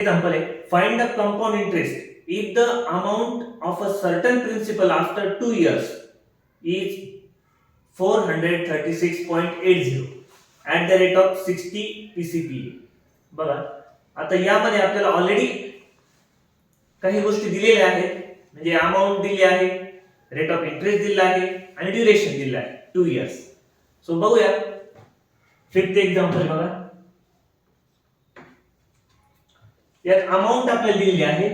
Example है, find the compound interest if the amount of a certain principal after 2 years is 436.80 at the rate of 60 PCPA. बघा आता यामध्ये आपल्याला already काही गोष्टी दिलेल्या आहेत, म्हणजे अमाउंट दिली आहे, रेट ऑफ इंटरेस्ट दिला आहे आणि ड्युरेशन दिला आहे 2 इयर्स. सो बघूया फिफ्थ एक्झाम्पल बघा. यात अमाउंट आपल्याला दिलेली आहे,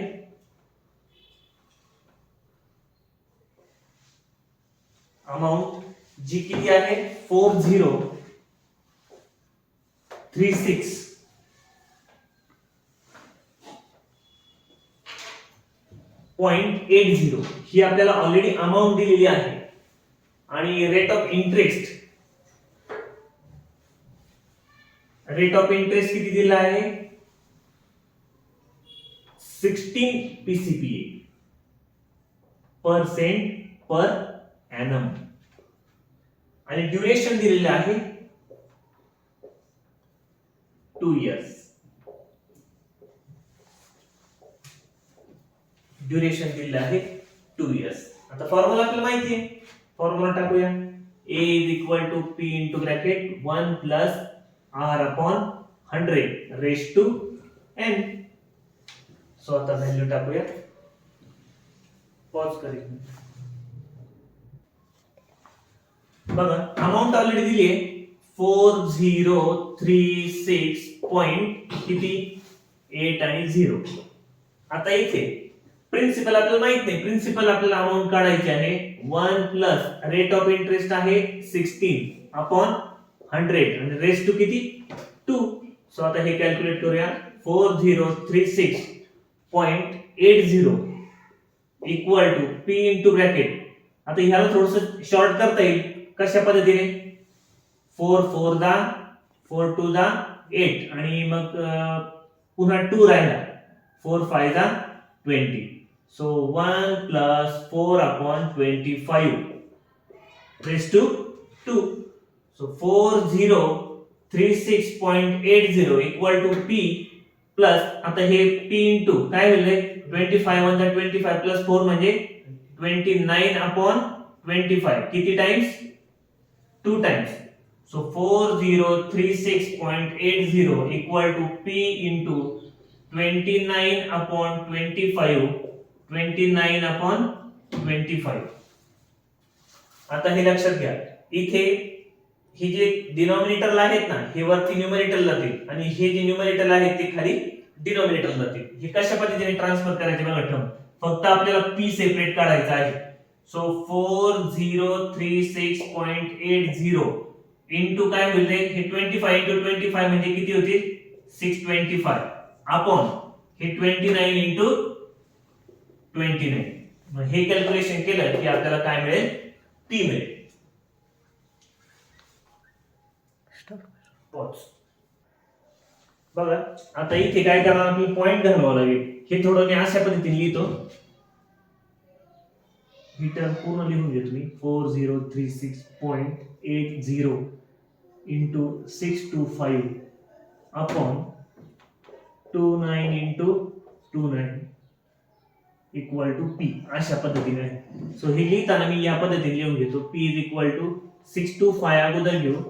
अमाउंट जी किती आहे 4036.80 ही आपल्याला ऑलरेडी अमाउंट दिलेली आहे. आणि रेट ऑफ इंटरेस्ट किती दिला आहे 16 PCPA % per annum. आणि ड्युरेशन दिलेलं आहे 2 इयर्स. ड्युरेशन दिलेलं आहे 2 इयर्स. आता फॉर्म्युला आपल्याला माहिती आहे, फॉर्म्युला टाकूया. A is equal to P into bracket 1 plus R upon 100 raised to n. So आता व्हॅल्यू टाकूया, पॉज करूया. बघा अमाउंट ऑलरेडी दिली आहे 4036 पॉइंट किती 8 आणि 0. आता इथे प्रिन्सिपल आपल्याला माहित नाही, प्रिन्सिपल आपल्याला अमाउंट काढायची आहे 1 प्लस रेट ऑफ इंटरेस्ट आहे 16 अपॉन 100 आणि रेस टू किती 2. सो आता हे कॅल्क्युलेट करूया. 4036.80 equal to P into bracket. आता ह्याला थोडस शॉर्ट करता येईल कशा पद्धतीने 4 4 दा 4 2 दा 8 आणि मग पुन्हा 2 राहिला 4 5 दा 20. So 1 plus 4 upon 25 raised to 2. So 4036.80 equal to P plus आता हे P इंटू काय होईल 25 1 दा 25 प्लस 4 म्हणजे 29 upon 25 किती times 2 times. So 4036.80 equal to P into 29 upon 25 29 upon 25. आता हे लक्षात घ्या, इथे ही जे डिनॉमिनेटरला आहेत ना हे वरती न्यूमरेटरला जातील आणि हे जे न्यूमरेटर आहेत ते खाली डिनॉमिनेटरला जातील. हे कशा पद्धतीने ट्रान्सफर करायचे बघा ठेवून, फक्त आपल्याला P सेपरेट काढायचा आहे. सो 4036.80 इंटू काय होईल हे 25 इंटू 25 म्हणजे किती होतील 625 अपॉन हे 29 इंटू 29. मग हे कॅल्क्युलेशन केलं की आपल्याला काय मिळेल P मिळेल. बघा आता इथे काय करणार आपल्याला पॉइंट घालवावा लागेल. हे थोडं मी अशा पद्धतीने लिहितो, ही टर्म पूर्ण लिहून घेतो मी 4036.80 into 625 upon 29 into 29 equal to P अशा पद्धतीने आहे. सो हे लिहिताना मी या पद्धतीने लिहून घेतो. P इज इक्वल टू 625 अगोदर घेऊ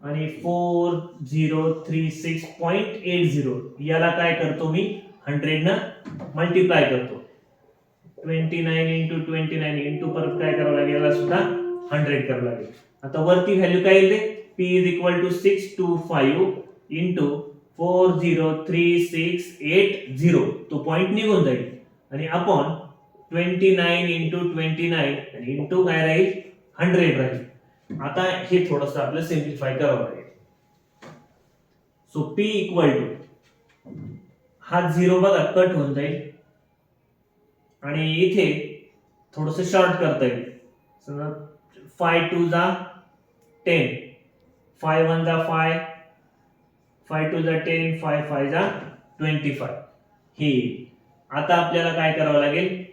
आणि 4036.80 याला काय करतो मी 100 न मल्टिप्लाय करतो. 29 इंटू 29 इंटू परत काय करावं लागेल याला सुद्धा 100 करावं लागेल. आता वरती व्हॅल्यू काय येईल P is equal to 625 into 403680 तो पॉइंट निघून जाईल आणि अपॉन 29 इंटू 29 आणि इंटू काय राहील 100 राहील. आता हे थोडस आपल्याला सिम्प्लिफाय करावं लागेल. सो P इक्वल टू हा 0 बघा कट होऊन जाईल आणि इथे थोडस शॉर्ट करता येईल. समजा 5 2 जा 10 5 1 जा 5 5 2 जा 10 5 5 जा 25 हे. आता आपल्याला काय करावं लागेल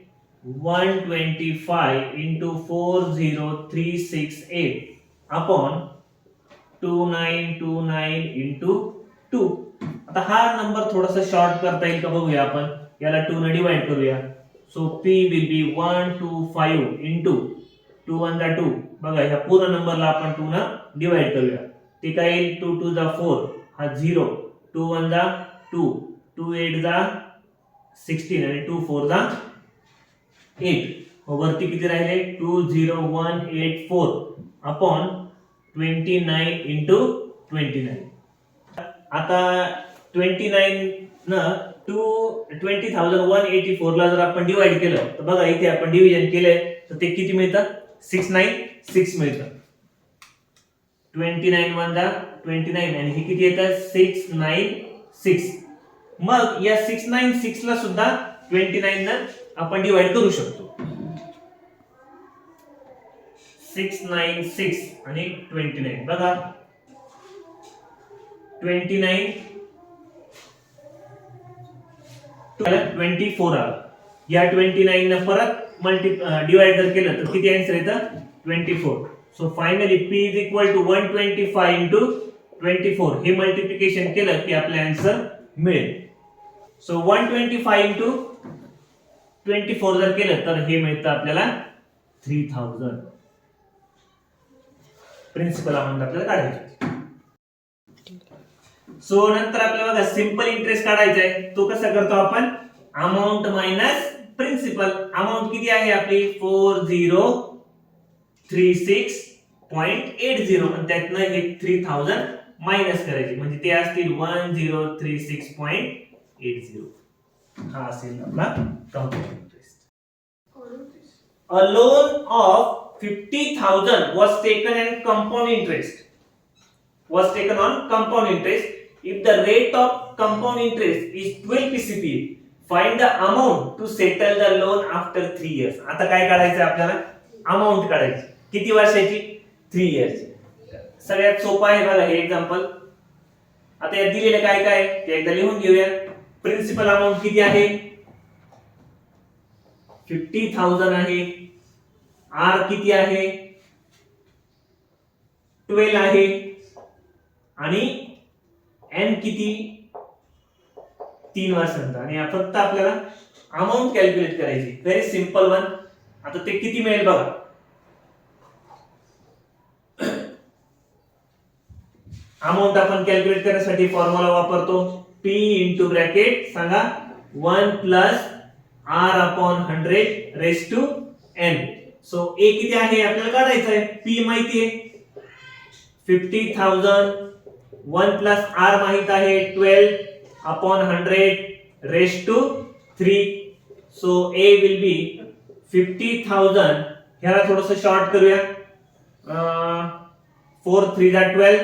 125 into 40368 upon 2929 into 2. आता हा नंबर थोडासा शॉर्ट करता येईल का बघूया आपण. याला 2 ने डिवाइड करूया. So p will be 1 2 5 into 2 1 जा 2. बघा ह्या पूर्ण नंबरला आपण 2 ने डिवाइड करूया. ते काय येईल 2 2 जा 4 हा 0 2 1 जा 2 2 8 जा 16 आणि 2 4 जा 8. वरती किती राहिले 20184 अपॉन 29 into 29. आता 29 न 20,184 ला जर आपण डिवाइड केलं तर बघा इथे आपण डिव्हिजन केलंय तर ते किती मिळतं 696 मिळतं. 29 1 जा 29 आणि हे किती येतं 696. मग या 696 ला सुद्धा 29 न आपण डिवाइड करू शकतो. 696 आणि 29 बघा 29 24 आला. या 29 ने परत डिवाइड जर केलं तर किती आन्सर येतं 24. So finally p is equal to 125 into 24. हे मल्टिप्लिकेशन केलं की आपले आन्सर मिळेल. सो 125 into 24 जर केलं तर हे मिळतं आपल्याला 3000. प्रिन्सिपल अमाउंट आपल्याला काढायची. सो नंतर आपल्याला बघा सिंपल इंटरेस्ट काढायचा आहे. तो कसा करतो आपण अमाउंट मायनस प्रिन्सिपल. अमाउंट किती आहे आपली 4036.80 आणि त्यातनं हे 3000 मायनस करायचे म्हणजे ते असतील 1036.80. हा असेल आपला compound interest. A loan of 50,000 was taken on compound interest. If the rate of compound interest is 12 PCP, find the amount to settle the loan after 3 years. आता काय काढायचं आपल्याला अमाउंट काढायची. किती वर्षाची 3 इयर्सची. सगळ्यात सोपं आहे बघा हे एक्झाम्पल. आता यात दिलेलं काय काय ते एकदा लिहून घेऊया. प्रिन्सिपल अमाउंट किती आहे 50,000 आहे. आर किती आहे 12 आहे आणि एन किती 3 वर्षांचा. आणि फक्त आपल्याला अमाउंट कॅल्क्युलेट करायची. Very simple one. आता ते किती मिळेल बघा. अमाउंट आपण कॅल्क्युलेट करण्यासाठी फॉर्म्युला वापरतो p इंटू ब्रॅकेट सांगा 1 plus r upon 100 raise to n. So a किती आहे आपल्याला काढायचं आहे. p माहिती आहे 50,000 1 प्लस r माहित आहे 12 upon 100 raise to 3. So a will be 50,000. ह्याला थोडंसं शॉर्ट करूया. 4 3 जा 12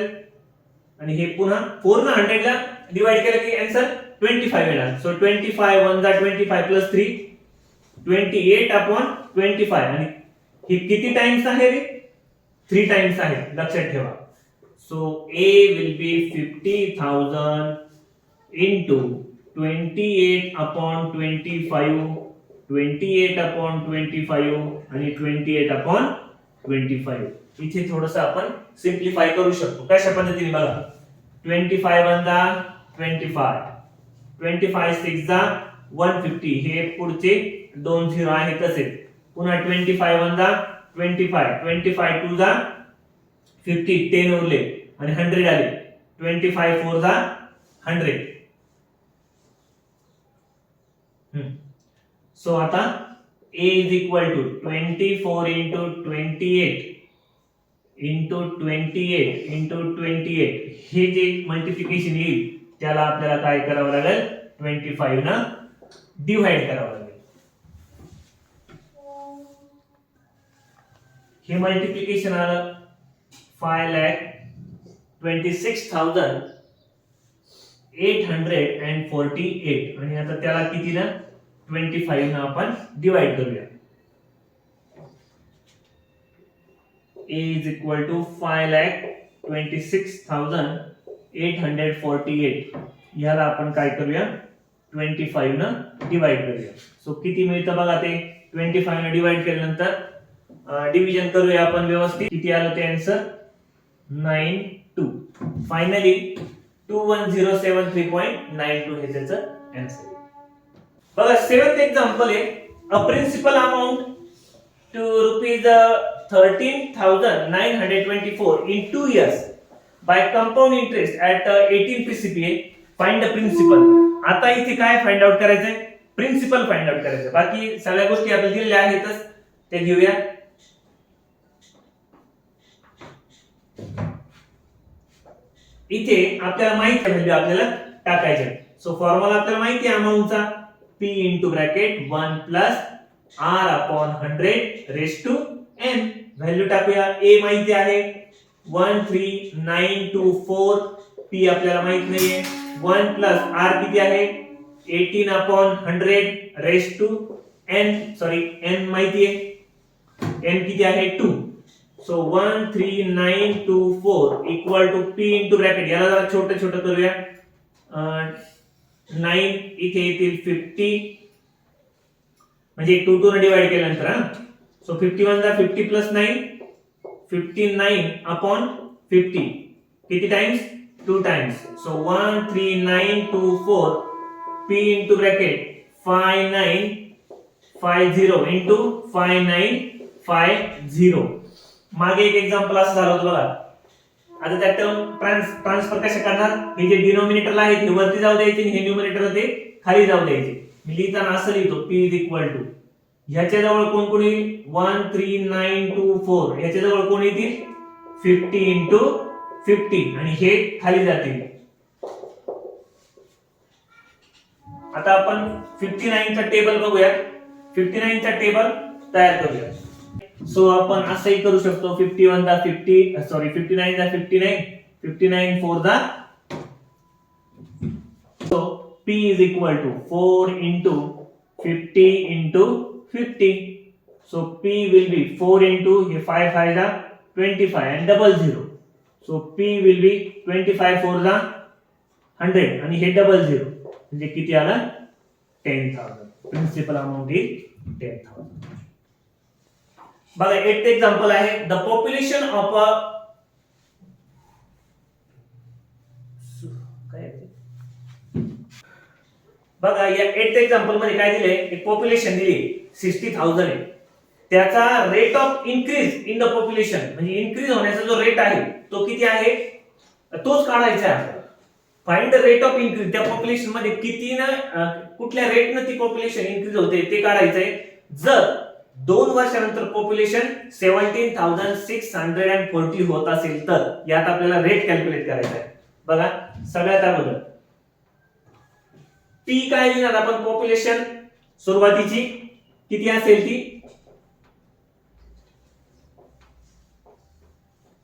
आणि हे पुन्हा 4 ने 100 ला डिवाइड केलं की आन्सर 25 येणार. सो 25 1 जा 25 प्लस 3 28 अपॉन 25 आणि हे किती टाइम्स आहे रे 3 टाइम्स आहे लक्षात ठेवा. So a will be 50,000 into 28 upon 25 28 upon 25 आणि 28 upon 25. इथे थोडंसं आपण सिम्प्लिफाय करू शकतो. कशा पद्धतीने बघा 25 1 जा 25 25 6 जा 150. हे पुढचे 2 0 आहे तसेच. पुन्हा 25 1 जा 25 25 2 जा 50 10 उरले आणि 100 आले. 25 4 जा 100. सो आता a is equal to 24 into 28 into 28 into 28. हे जे मल्टिप्लिकेशन येईल त्याला आपल्याला काय करावं लागेल 25 ने डिवाइड करावं लागेल. हे मल्टिप्लिकेशन आलं 5,26,848 आणि आता त्याला किती ना 25 ने आपण डिवाइड करूया. a is equal to 5,26,848. याला आपण काय करूया 25 ने डिवाइड करूया. सो किती मिळतं बघा ते 25 ने डिवाइड केल्यानंतर डिव्हिजन करूया आपण व्यवस्थित. किती आलं ते आन्सर 92. फायनली 21,073.92 हे त्याचं आन्सर आहे. बघा 7th एक्झाम्पल आहे a principal amount to rupees 13,924 in 2 years by compound interest at 18 PCPA. Find the principal. आता इथे काय फाइंड आउट करायचंय? प्रिन्सिपल फाइंड आउट करायचं. बाकी सगळ्या गोष्टी आपल्याला दिलेल्या आहेतच, ते घेऊया. इथे आपल्याला माहिती आहे व्हॅल्यू आपल्याला टाकायचे. सो फॉर्म्युला आपल्याला माहिती आहे अमाउंटचा p into bracket 1 plus r upon 100 raised to n. Value टाकूया. a माहिती आहे 13924, p आपल्याला माहित नाहीये. 1 plus r किती आहे 18 upon 100 raised to n, sorry n माहिती आहे, n किती आहे 2. So 13924 equal to p into bracket, याला जरा छोटे छोटे करूया. 9 इथे येतील 50, म्हणजे 2 ने डिवाइड केल्यानंतर हा. सो 51 दा 50 प्लस 9 59 अपॉन 50 किती times 2 times. So 13924 p into bracket 5950 into 5950. मागे एक एक्झाम्पल असं झालं होतं बघा. आता त्या टर्म ट्रान्सफर कशा करणार? हे जे डिनोमिनेटरला आहे ते वरती जाऊ द्यायचे आणि हे न्यूमरेटर ते खाली जाऊ द्यायचे. मी लिहिताना असं लिहितो p इज इक्वल टू, ह्याच्या जवळ कोण कोण येईल 13924, ह्याच्या जवळ कोण येतील 50 into 50 आणि हे खाली जातील. आता आपण 59 चा टेबल बघूया. 59 चा टेबल तयार करूया. सो आपण असंही करू शकतो 51 दा 50, सॉरी 59 दा 59, 59 4 दा. So p is equal to 4 into 50 into 50. So p will be 4 into हे 5 5 दा 25 and double 0. So p will be 25 4 दा 100 आणि हे डबल 0 म्हणजे किती आला 10,000. Principal amount is 10,000. बघा 8th एक्झाम्पल आहे द पॉप्युलेशन ऑफ अ बघा या 8th एक्झाम्पल मध्ये काय दिले, एक पॉप्युलेशन दिली 60,000 आहे. त्याचा rate of increase in the population, म्हणजे इन्क्रीज होण्याचा जो रेट आहे तो किती आहे तोच काढायचा आहे आपल्याला. Find the rate of increase, त्या पॉप्युलेशन मध्ये किती ना कुठल्या रेटने ती पॉप्युलेशन इन्क्रीज होते ते काढायचंय. जर 2 वर्षानंतर पॉप्युलेशन 17,640 होत असेल तर यात आपल्याला रेट कॅल्क्युलेट करायचा आहे. बघा सगळ्यात अगोदर p काय लिहिणार आपण, पॉप्युलेशन सुरुवातीची किती असेल ती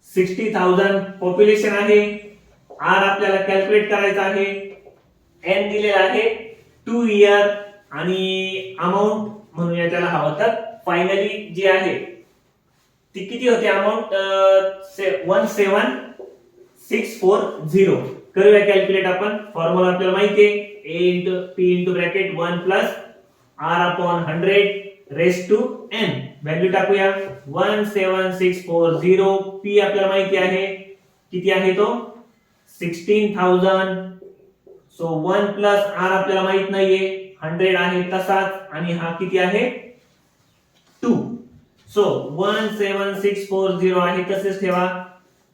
60,000 पॉप्युलेशन आहे. r आपल्याला कॅल्क्युलेट करायचा आहे. n दिलेला आहे 2 इयर आणि अमाउंट म्हणूया त्याला हवं तर फायनली जी आहे ती किती होते अमाउंट 17640. करूया कॅल्क्युलेट आपण. फॉर्म्युला आपल्याला माहिती आहे a into p into bracket 1 plus r upon 100 raised to n. Value टाकूया 17640. p आपल्याला माहिती आहे किती आहे तो 16,000. सो 1 plus r आपल्याला माहित नाहीये 100 आहे तसाच आणि हा किती आहे 2. सो 17640 आहे तसेच ठेवा.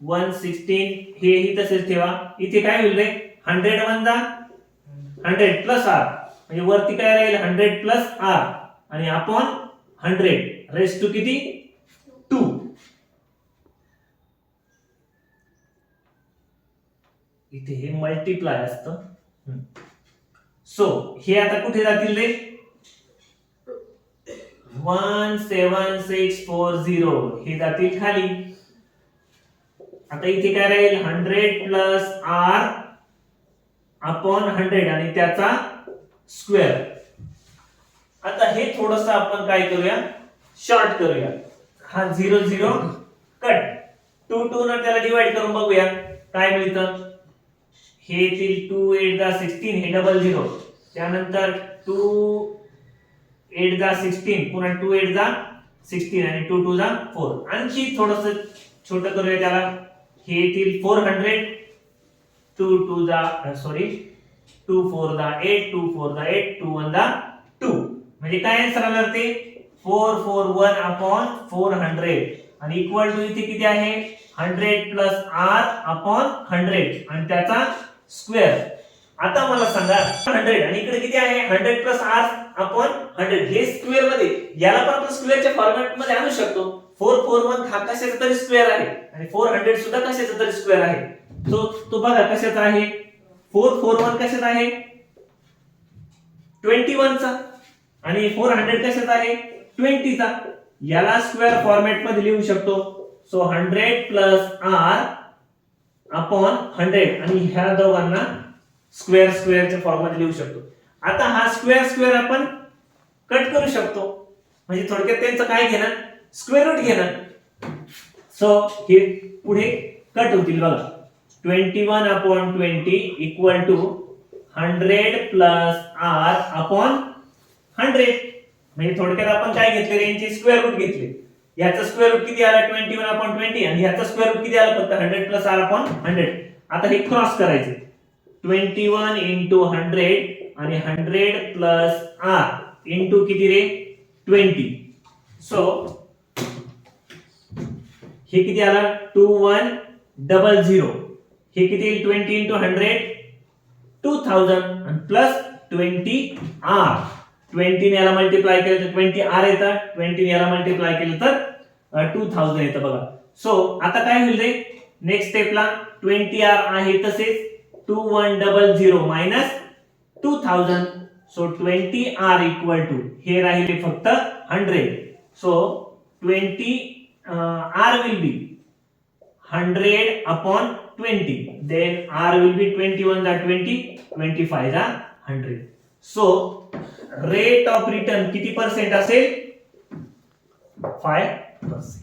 116 हे ही तसेच ठेवा. इथे काय होईल रे 100 वजा 100 प्लस r म्हणजे वरती काय राहील 100 प्लस r आणि अपॉन 100 रेस टू किती 2. इथे हे मल्टिप्लाय असतं. सो हे आता कुठे जातील रे 17640 हे जातील खाली. आता इथे काय राहील 100 प्लस r अपॉन 100 आणि त्याचा स्क्वेअर. आता हे थोडंसं आपण काय करूया शॉर्ट करूया. हा 0 0 कट 2 2 ने त्याला डिवाइड करून बघूया काय मिळतं. हे येतील 2 8 दा 16 हे डबल 0. त्यानंतर 2 8 दा 16 पुन्हा 2 8 दा 16 आणि 2 2 दा 4. आणखी थोडंसं छोटं करूया त्याला. हे येतील 400 2 4 8, 2 4 8, 2 1 2. म्हणजे काय आन्सर आलं ते 441 अपॉन 400 आणि इक्वल टू इथे किती आहे 100 प्लस r अपॉन 100 आणि त्याचा स्क्वेअर. आता मला सांगा 100 आणि इकडे किती आहे 100 प्लस r अपॉन 100 हे स्क्वेअर मध्ये याला पण आपण स्क्वेअरच्या फॉर्मॅट मध्ये आणू शकतो. 441 हा कशाचा तरी स्क्वेअर आहे आणि 400 सुद्धा कशाचा तरी स्क्वेअर आहे. तो बघा कशाचा आहे 441 कशाचा आहे 21 चा आणि 400 कशाचा आहे 20 चा. याला स्क्वेअर फॉर्मॅट मध्ये लिहू शकतो. सो 100 प्लस r अपॉन 100 आणि ह्या दोघांना स्क्वेअरच्या फॉर्म मध्ये लिहू शकतो. आता हा स्क्वेअर आपण कट करू शकतो म्हणजे थोडक्यात त्यांचं काय घेणार स्क्वेअर रूट घेणार. सो हे पुढे कट होतील बघा 21 upon 20 equal to 100 plus r upon 100. म्हणजे थोडक्यात आपण काय घेतले यांचे स्क्वेअर रूट घेतले. याचा स्क्वेअर रूट किती आला 21 अपॉन 20 आणि याचा स्क्वेअर रूट किती आला फक्त 100 प्लस r अपॉन 100. आता हे क्रॉस करायचे 21 into 100 आणि 100 प्लस r into किती रे 20. सो हे किती आला 2100. हे किती येईल 20 into 100 2000 आणि प्लस 20 r. 20 ने याला मल्टिप्लाय केलं तर 20 r येतं 20 ने याला मल्टिप्लाय केलं तर 2000 येतं बघा. सो आता काय होईल रे नेक्स्ट स्टेपला 20 r आहे तसेच 2100 minus 2000. So 20 r equal to हे राहिले फक्त 100. So 20 r will be 100 upon 20. Then r will be 21 are 20, 25 are 100. So rate of return किती पर्सेंट असेल 5%.